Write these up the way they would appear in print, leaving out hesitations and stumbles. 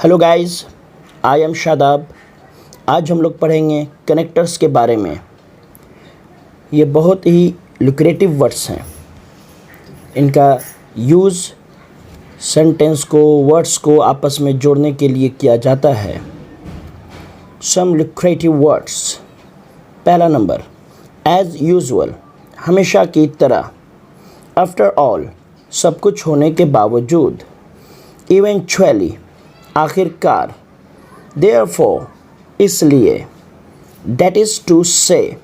Hello guys, I am Shadab. आज हम लोग पढ़ेंगे कनेक्टर्स के बारे में। ये बहुत ही लुक्रेटिव वर्ड्स हैं। इनका यूज़ सेंटेंस को, वर्ड्स को आपस में जोड़ने के लिए किया जाता है। सम लुक्रेटिव वर्ड्स। पहला नंबर, एज यूजुअल, हमेशा की तरह। आफ्टर ऑल, सब कुछ होने के बावजूद। इवेंचुअली, आखिरकार। देयरफॉर, इसलिए। दैट इज़ टू से,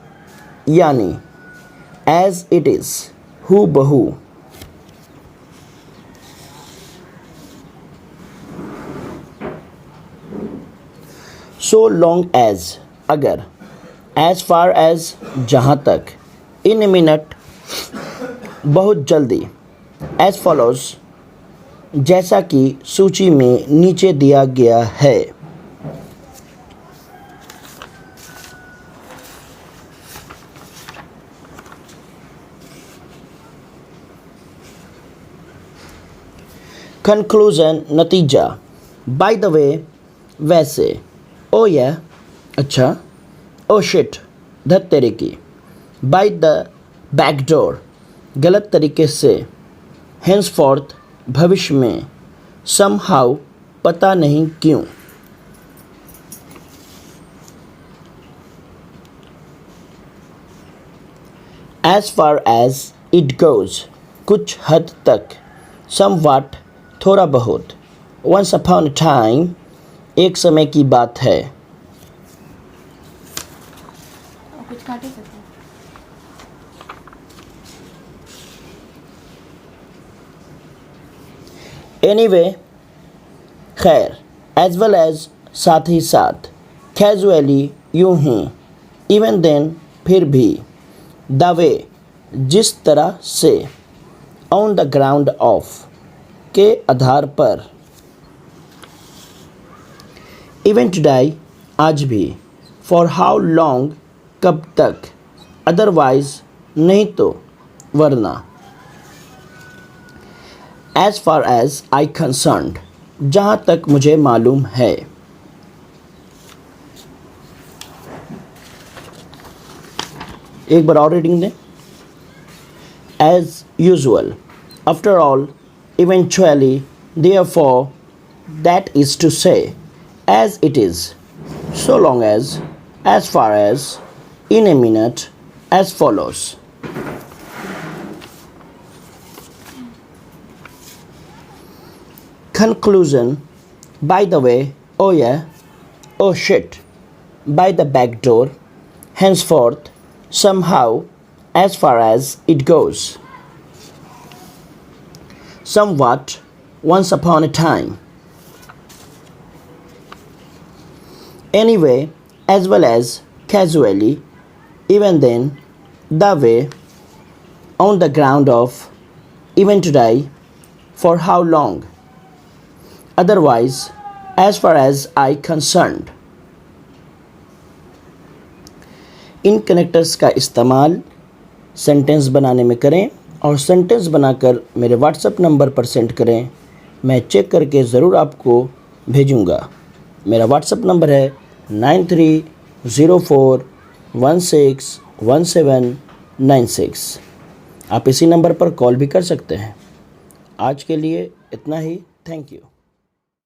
यानी। एज इट इज़, हूबहू। सो लॉन्ग एज, अगर। एज फार एज, जहाँ तक। इन ए मिनट, बहुत जल्दी। एज फॉलोज, जैसा कि सूची में नीचे दिया गया है। कंक्लूजन, नतीजा। बाय द वे, वैसे। ओ या, अच्छा। ओ शिट, धत तेरे की। बाय द बैकडोर, गलत तरीके से। हेंसफोर्थ, भविष्य में। समहाउ, पता नहीं क्यों। As far as it goes, कुछ हद तक। समवॉट, थोड़ा बहुत। वंस अपॉन अ टाइम, एक समय की बात है। कुछ काट ही सकते हैं। एनीवे, खैर। एज वेल एज, साथ ही साथ। कैजुअली, यूं ही। इवन देन, फिर भी। द वे, जिस तरह से। ऑन द ग्राउंड ऑफ, के आधार पर। इवन टुडे, आज भी। फॉर हाउ लॉन्ग, कब तक। अदरवाइज, नहीं तो, वरना। As far as I concerned, जहाँ तक मुझे मालूम है। एक बार और रीडिंग दें। As usual, after all, eventually, therefore, that is to say, as it is, so long as far as, in a minute, as follows. Conclusion, by the way, oh yeah, oh shit, by the back door, henceforth, somehow, as far as it goes. Somewhat, once upon a time. Anyway, as well as, casually, even then, the way, on the ground of, even today, for how long. Otherwise, as far as I concerned. In connectors का इस्तेमाल sentence बनाने में करें और sentence बनाकर मेरे WhatsApp number पर send करें। मैं चेक करके ज़रूर आपको भेजूँगा। मेरा व्हाट्सएप नंबर है 9304161796। आप इसी नंबर पर कॉल भी कर सकते हैं। आज के लिए इतना ही। Thank you.